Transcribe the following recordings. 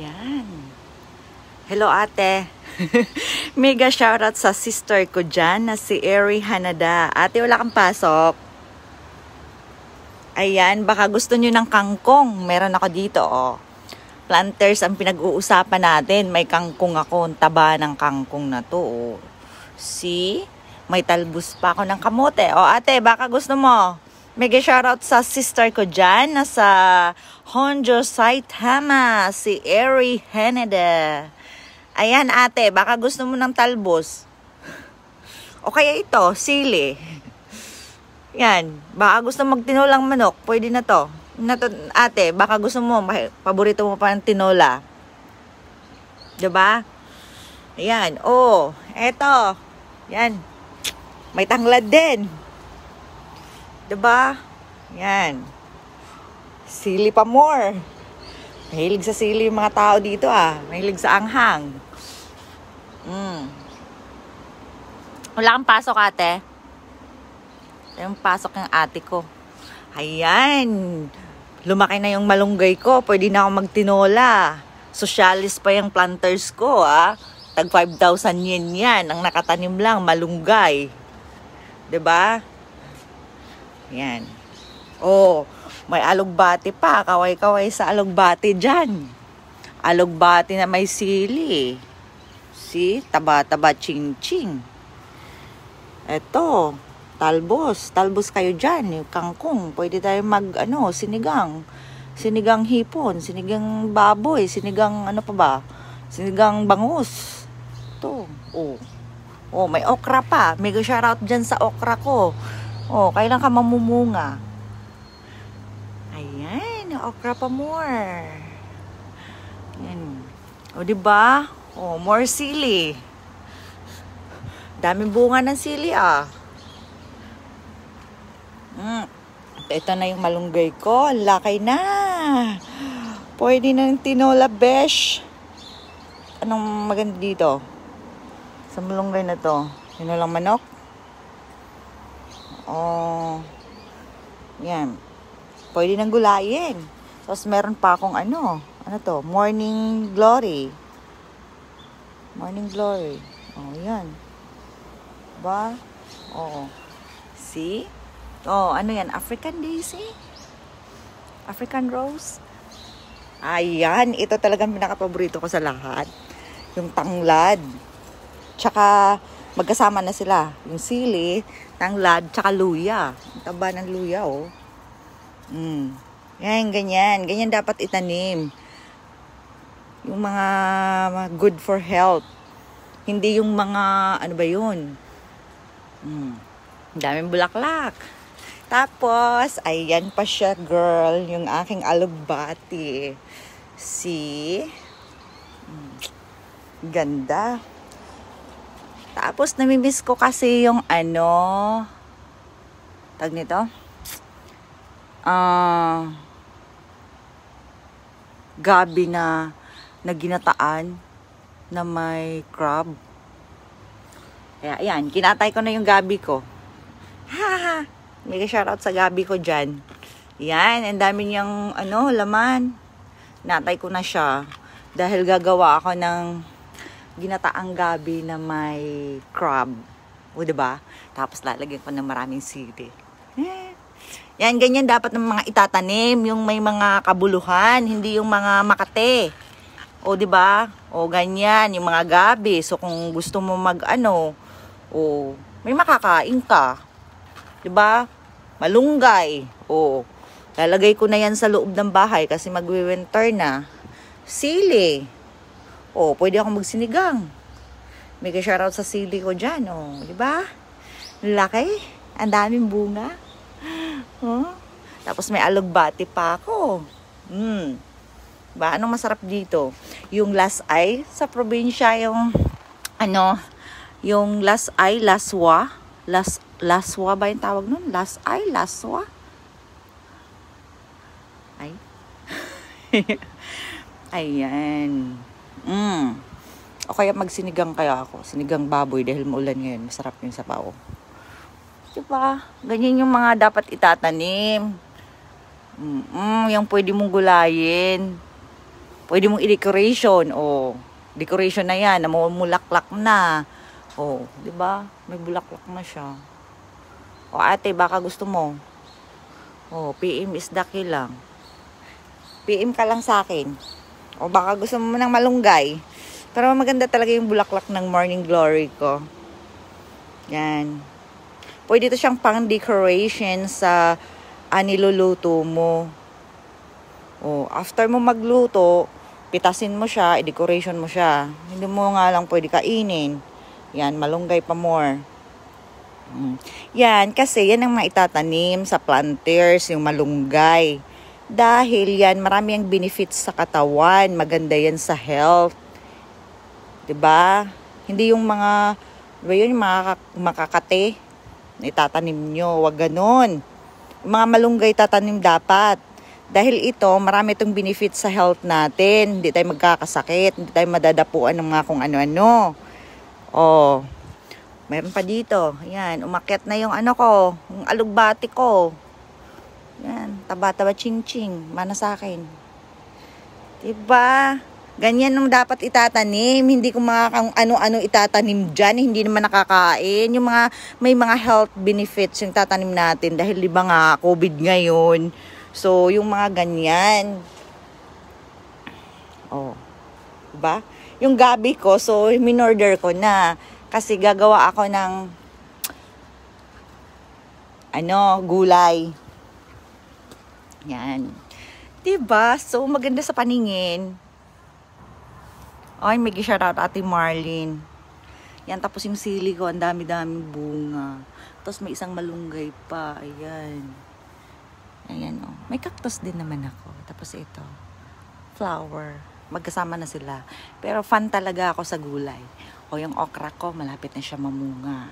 Yan. Hello ate. Mega shoutout sa sister ko dyan na si Eri Hanada. Ate, wala kang pasok. Ayan, baka gusto nyo ng kangkong. Meron ako dito, oh. Planters ang pinag-uusapan natin. May kangkong ako. Ang taba ng kangkong na to, oh. See? May talbos pa ako ng kamote. O ate, baka gusto mo. Mega shoutout sa sister ko dyan na sa Honjo Saitama, si Eri Hanada. Ayan ate, baka gusto mo ng talbos. O kaya ito, sili. Yan, baka gusto magtinolang manok, pwede na to. Ate, baka gusto mo, paborito mo pa ng tinola. Diba? Ayan, oh, eto. Yan, may tanglad din. Diba? Yan. Sili pa more. Mahilig sa sili yung mga tao dito ah. Mahilig sa anghang. Wala kang pasok ate. Yung pasok ng ate ko. Ayan. Lumaki na yung malunggay ko. Pwede na ako magtinola. Socialist pa yung planters ko ah. Tag 5,000 yen yan. Ang nakatanim lang, malunggay. Diba? Yan. Oh, may alugbati pa. Kaway-kaway sa alugbati dyan. Alugbati na may sili. See? Taba-taba ching-ching. Eto. Talbos. Talbos kayo dyan. Yung kangkong. Pwede tayo sinigang. Sinigang hipon. Sinigang baboy. Sinigang ano pa ba? Sinigang bangus. Ito. Oh. Oh, may okra pa. Mega shoutout dyan sa okra ko. Oh, kailan ka mamumunga? Ayan, okra pa more. Ayan. O, diba? O, more sili. Daming bunga ng sili, ah. Ito na yung malunggay ko. Lakay na. Pwede na ng tinola, besh. Anong maganda dito? Sa malunggay na to? Tinolang manok? Oh, yan. Pwede nang gulayin. Tapos meron pa akong ano to? Morning Glory. Morning Glory. Oh, yan. Diba? Oh. See? Oh, ano yan? African Daisy? African Rose? Ayan. Ito talagang pinaka-paborito ko sa lahat. Yung tanglad. Tsaka, magkasama na sila. Yung sili, tanglad, tsaka luya. Ang taba ng luya, oh. Yan, ganyan. Ganyan dapat itanim. Yung mga good for health. Hindi yung mga, ano ba yun? Daming bulaklak. Tapos, ayan pa siya, girl. Yung aking alugbati. See? Ganda. Tapos, namimiss ko kasi yung tag nito? Gabi na ginataan na may crab. Kaya, ayan, kinatay ko na yung gabi ko. Ha! Mega shoutout sa gabi ko dyan. Yan, ang dami niyang, laman. Natay ko na siya. Dahil gagawa ako ng ginataang gabi na may crab. O, diba? Tapos lalagyan ko ng maraming sili. Yan, ganyan dapat ng mga itatanim. Yung may mga kabuluhan. Hindi yung mga makate. O, diba? O, ganyan. Yung mga gabi. So, kung gusto mo may makakain ka. Diba? Malunggay. O, lalagay ko na yan sa loob ng bahay kasi magwi-winter na. Sili. Oh, pwede akong magsinigang. Mega shoutout sa sili ko dyan, oh. Diba? Laki. Ang daming bunga. Oh. Tapos may alugbati pa ako. Diba? Anong masarap dito? Yung lasay sa probinsya, yung lasay, laswa. Laswa ba yung tawag nun? Lasay, laswa? Ay. Ayan. O kaya magsinigang kaya ako. Sinigang baboy dahil maulan ngayon. Masarap yung sabaw. Diba? Ganyan yung mga dapat itatanim. Yung pwede mong gulayin. Pwede mong i-decoration. O, decoration na yan. Namumulaklak na. O, di ba? May bulaklak na siya. O, ate, baka gusto mo. O, PM is the key lang. PM ka lang sa akin. O, baka gusto mo ng malunggay. Pero maganda talaga yung bulaklak ng Morning Glory ko. Yan. Pwede ito siyang pang-decoration sa niluluto mo. O, after mo magluto, pitasin mo siya, i-decoration mo siya. Hindi mo nga lang pwede kainin. Yan, malunggay pa more. Yan, kasi yan ang maitatanim sa planters, yung malunggay. Dahil yan, marami ang benefits sa katawan. Maganda yan sa health. 'Di ba? Hindi yung mga, diba yun, yung mga makakate na itatanim nyo. Wag ganon. Yung mga malunggay tatanim dapat. Dahil ito, marami itong benefits sa health natin. Hindi tayo magkakasakit. Hindi tayo madadapuan ng mga kung ano-ano. Oh, mayroon pa dito. Yan, umakyat na yung ano ko, yung alugbati ko. Yan, taba-taba ching-ching. Mana sa akin. Diba? Ganyan nung dapat itatanim. Hindi ko mga kung ano-ano itatanim dyan. Hindi naman nakakain. Yung mga, may mga health benefits yung tatanim natin. Dahil di ba nga, COVID ngayon. So, yung mga ganyan. Oh. Diba? Yung gabi ko, so, minorder ko na. Kasi gagawa ako ng gulay. Yan. Diba? So, maganda sa paningin. Ay, may gisharat Ate Marlene. Yan, tapos yung sili ko, ang dami-daming bunga. Tapos may isang malunggay pa. Ayan. Ayan, oh. May cactus din naman ako. Tapos ito, flower. Magkasama na sila. Pero fan talaga ako sa gulay. O yung okra ko, malapit na siya mamunga.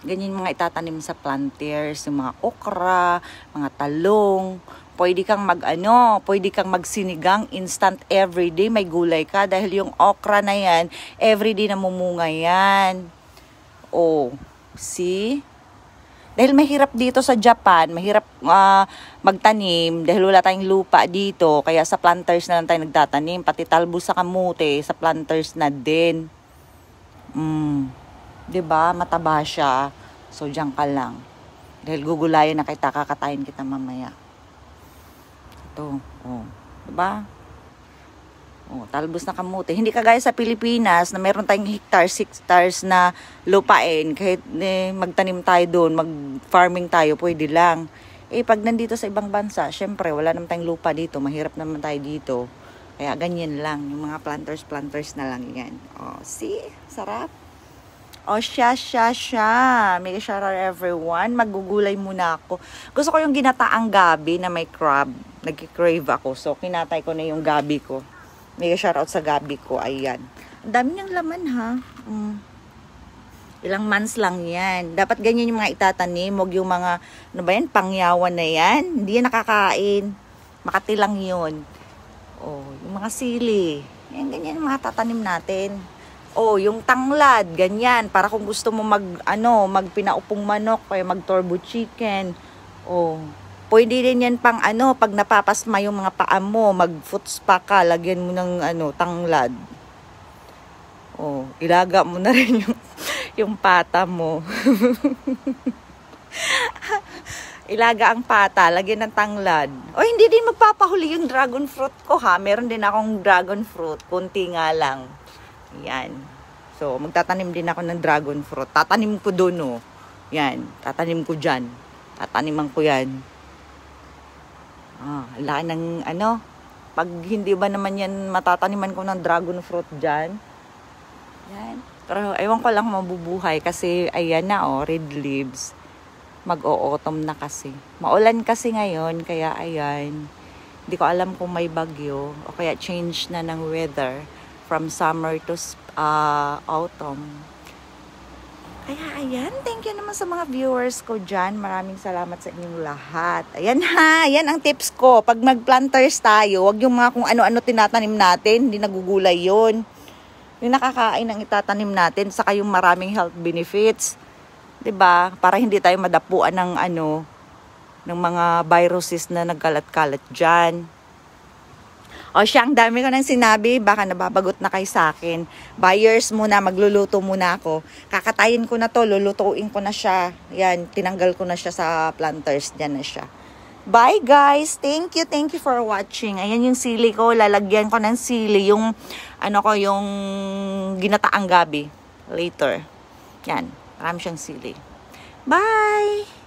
Ganyan mga itatanim sa planters, yung mga okra, mga talong. Pwede kang pwede kang magsinigang instant everyday, may gulay ka. Dahil yung okra na yan, everyday namumunga yan. Oh, see? Dahil mahirap dito sa Japan, mahirap magtanim dahil wala tayong lupa dito. Kaya sa planters na lang tayo nagtatanim. Pati talbos sa kamote, sa planters na din. Diba? Mataba siya. So, diyan ka lang. Dahil gugulayan na kita, kakatayin kita mamaya. Ito. Oh. Diba? Oh, talbos na kamote. Hindi kagaya sa Pilipinas na meron tayong hectares, 6 hectares na lupain. Kahit magtanim tayo doon, mag-farming tayo, pwede lang. Pag nandito sa ibang bansa, syempre, wala naman tayong lupa dito. Mahirap naman tayo dito. Kaya ganyan lang. Yung mga planters na lang yan. Oh, see? Sarap. Oh, siya. May shout out everyone. Magugulay muna ako. Gusto ko yung ginataang gabi na may crab. Nag-crave ako. So, kinatay ko na yung gabi ko. May shout out sa gabi ko. Ayan. Ang dami niyang laman, ha? Ilang months lang yan. Dapat ganyan yung mga itatanim. Huwag yung mga, pangyawan na yan. Hindi yan nakakain. Makati lang yun. Oh, yung mga sili. Yan, ganyan yung mga tatanim natin. Oh, yung tanglad, ganyan. Para kung gusto mo magpinaupong manok, kaya mag-turbo chicken. Oh, pwede din yan pang pag napapasma yung mga paa mo, mag-foot spa ka, lagyan mo ng tanglad. Oh, ilaga mo na rin yung pata mo. Ilaga ang pata, lagyan ng tanglad. O, hindi din magpapahuli yung dragon fruit ko, ha. Meron din akong dragon fruit, kunti nga lang. Yan. So, magtatanim din ako ng dragon fruit. Tatanim ko doon, oh. Yan. Tatanim ko dyan. Tataniman ko yan. Laki ng pag hindi ba naman yan matataniman ko ng dragon fruit dyan. Yan. Pero, ewan ko lang mabubuhay kasi, ayan na, oh, red leaves. Mag-o-autumn na kasi. Maulan kasi ngayon, kaya ayan. Hindi ko alam kung may bagyo o kaya change na ng weather from summer to autumn. Kaya ayan, thank you naman sa mga viewers ko dyan. Maraming salamat sa inyong lahat. Ayan ha, yan ang tips ko. Pag mag-planters tayo, wag yung mga kung ano-ano tinatanim natin, hindi nagugulay yun. Yung nakakain ang itatanim natin, saka yung maraming health benefits. 'Di ba? Para hindi tayo madapuan ng ng mga viruses na nagkalat-kalat diyan. O siya, ang dami ko nang sinabi, baka nababagot na kayo sa akin. Buyers muna, magluluto muna ako. Kakatayin ko na to, lulutuin ko na siya. Yan, tinanggal ko na siya sa planters, dyan na siya. Bye guys, thank you for watching. Ayan yung sili ko, lalagyan ko ng sili, yung yung ginataang gabi later. Yan, marami siyang sili. Bye!